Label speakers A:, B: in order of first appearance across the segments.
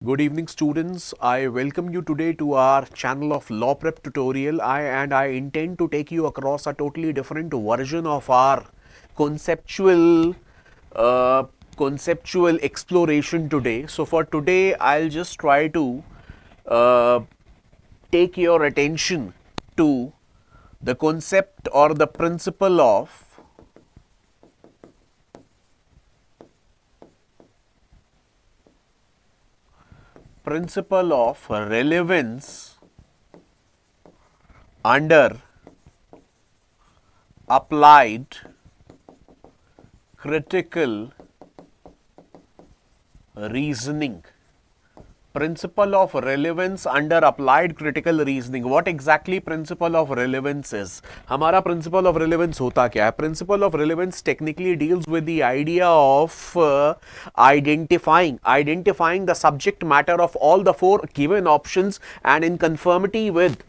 A: Good evening students, I welcome you today to our channel of Law Prep tutorial. I intend to take you across a totally different version of our conceptual conceptual exploration today. So for today I'll just try to take your attention to the concept or the principle of relevance under applied critical reasoning. Principle of relevance under applied critical reasoning. What exactly principle of relevance is? हमारा principle of relevance होता क्या है? Principle of relevance technically deals with the idea of identifying the subject matter of all the four given options, and in conformity with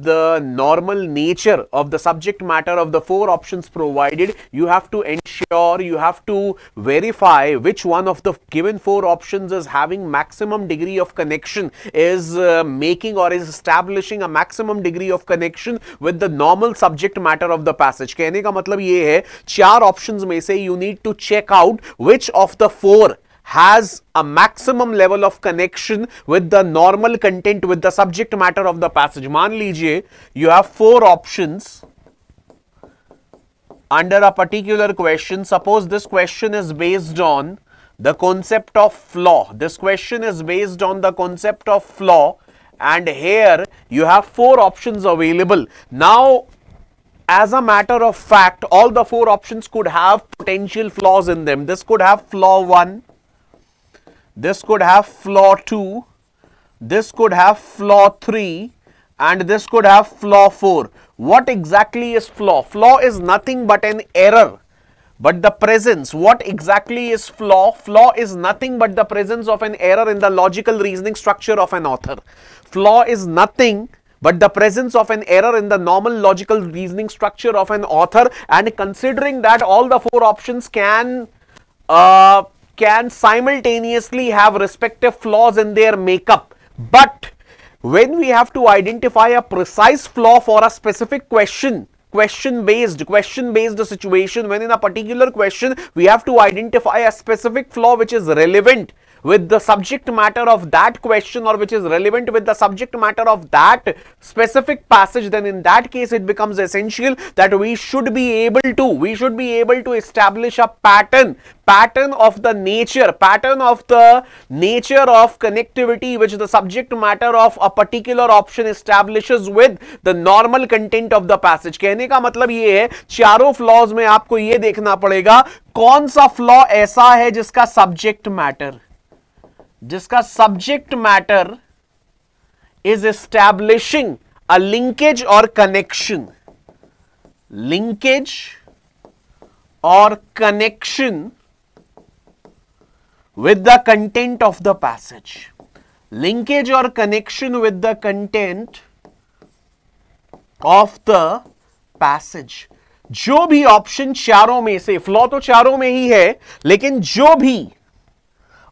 A: the normal nature of the subject matter of the four options provided, you have to ensure, you have to verify which one of the given four options is having maximum degree of connection, is making or is establishing a maximum degree of connection with the normal subject matter of the passage. कहने का मतलब ये है, चार options में से you need to check out which of the four has a maximum level of connection with the normal content, with the subject matter of the passage. मान लीजिए you have four options under a particular question. Suppose this question is based on the concept of flaw. This question is based on the concept of flaw, and here you have four options available. Now, as a matter of fact, all the four options could have potential flaws in them. This could have flaw 1, this could have flaw 2, this could have flaw 3, and this could have flaw 4. What exactly is flaw? Flaw is nothing but an error. But the presence, what exactly is flaw? Flaw is nothing but the presence of an error in the logical reasoning structure of an author. Flaw is nothing but the presence of an error in the normal logical reasoning structure of an author, and considering that all the four options can simultaneously have respective flaws in their makeup. But when we have to identify a precise flaw for a specific question based situation, when in a particular question we have to identify a specific flaw which is relevant with the subject matter of that question, or which is relevant with the subject matter of that specific passage, then in that case it becomes essential that we should be able to establish a pattern of the nature of connectivity which the subject matter of a particular option establishes with the normal content of the passage. कहने का मतलब ये है, चारों flaws में आपको ये देखना पड़ेगा कौन सा फ्लॉ ऐसा है जिसका subject matter is establishing a linkage or connection with the content of the passage. Linkage or connection with the content of the passage. जो भी ऑप्शन चारों में से, फ्लॉ तो चारों में ही है, लेकिन जो भी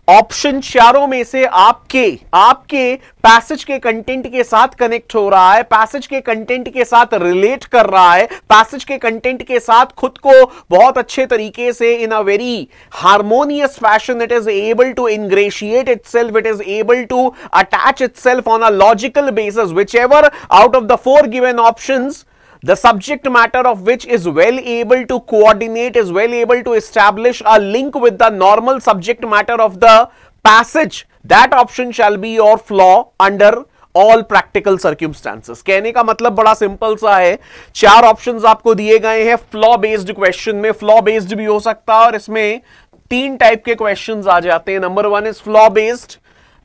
A: ऑप्शन चारों में से आपके पैसेज के कंटेंट के साथ कनेक्ट हो रहा है, पैसेज के कंटेंट के साथ रिलेट कर रहा है, पैसेज के कंटेंट के साथ खुद को बहुत अच्छे तरीके से in a very harmonious fashion it is able to ingratiate itself, it is able to attach itself on a logical basis, whichever out of the four given options the subject matter of which is well able to coordinate, is well able to establish a link with the normal subject matter of the passage, that option shall be your flaw under all practical circumstances. कहने का मतलब बड़ा simple सा है, चार options आपको दिए गए हैं फ्लॉ बेस्ड क्वेश्चन में. फ्लॉ बेस्ड भी हो सकता है और इसमें तीन टाइप के क्वेश्चंस आ जाते हैं. Number 1 is flaw based,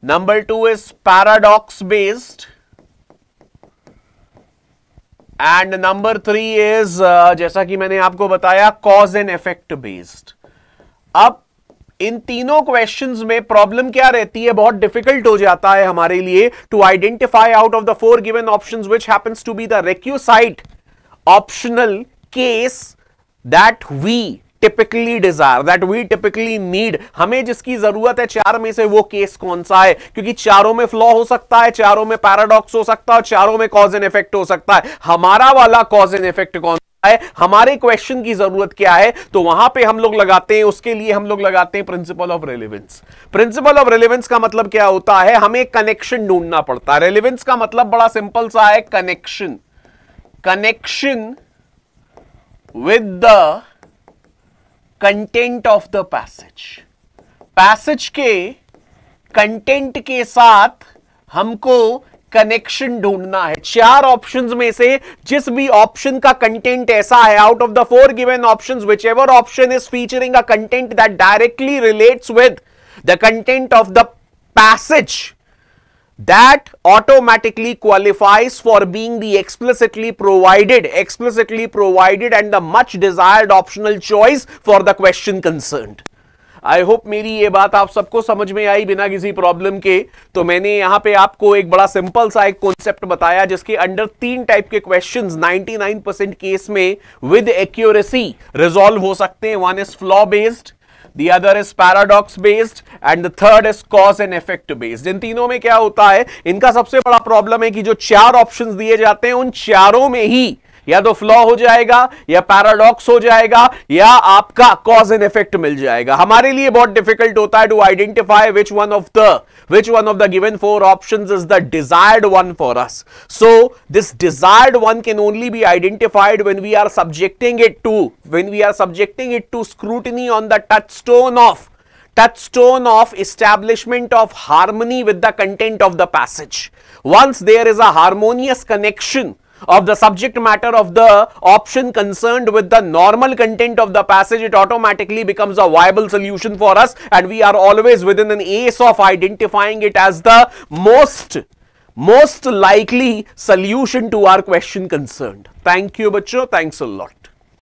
A: number 2 is paradox based, and number 3 is जैसा कि मैंने आपको बताया कॉज एंड इफेक्ट बेस्ड. अब इन तीनों क्वेश्चंस में प्रॉब्लम क्या रहती है, बहुत डिफिकल्ट हो जाता है हमारे लिए to identify out of the four given options which happens to be the requisite optional case that we typically desire, that we typically need, हमें जिसकी जरूरत है चार में से वो केस कौन सा है? क्योंकि चारों में फ्लॉ हो सकता है, चारों में पैराडॉक्स हो सकता है, चारों में कॉज एंड इफेक्ट हो सकता है। हमारा वाला कॉज एंड इफेक्ट कौन है? हमारे क्वेश्चन की जरूरत क्या है? तो वहां पे हम लोग लगाते हैं, उसके लिए हम लोग लगाते हैं principle of relevance. Principle of relevance का मतलब क्या होता है? हमें कनेक्शन ढूंढना पड़ता है। रेलेवेंस का मतलब बड़ा सिंपल सा है, connection, connection with the content of the passage. Passage के कंटेंट के साथ हमको कनेक्शन ढूंढना है। चार ऑप्शंस में से जिस भी ऑप्शन का कंटेंट ऐसा है, out of the 4 given options, which ever option is featuring a content that directly relates with the content of the passage, that automatically qualifies for being the explicitly provided and the much desired optional choice for the question concerned. I hope मेरी ये बात आप सबको समझ में आई बिना किसी problem के। तो मैंने यहां पे आपको एक बड़ा सिंपल सा एक कॉन्सेप्ट बताया जिसके अंडर 3 टाइप के क्वेश्चंस 99% केस में विद एक्यूरेसी रिजॉल्व हो सकते हैं। One is flaw based, the other is paradox based and the third is cause and effect based। इन तीनों में क्या होता है, इनका सबसे बड़ा प्रॉब्लम है कि जो चार ऑप्शंस दिए जाते हैं उन चारों में ही या तो फ्लॉ हो जाएगा या पैराडॉक्स हो जाएगा या आपका कॉज एंड इफेक्ट मिल जाएगा। हमारे लिए बहुत डिफिकल्ट होता है to identify which one of the given 4 options is the desired one for us. So this desired one can only be identified when we are subjecting it to scrutiny on the touchstone of establishment of harmony with the content of the passage. Once there is a harmonious connection of the subject matter of the option concerned with the normal content of the passage, it automatically becomes a viable solution for us and we are always within an ace of identifying it as the most likely solution to our question concerned. Thank you, bachcho. Thanks a lot.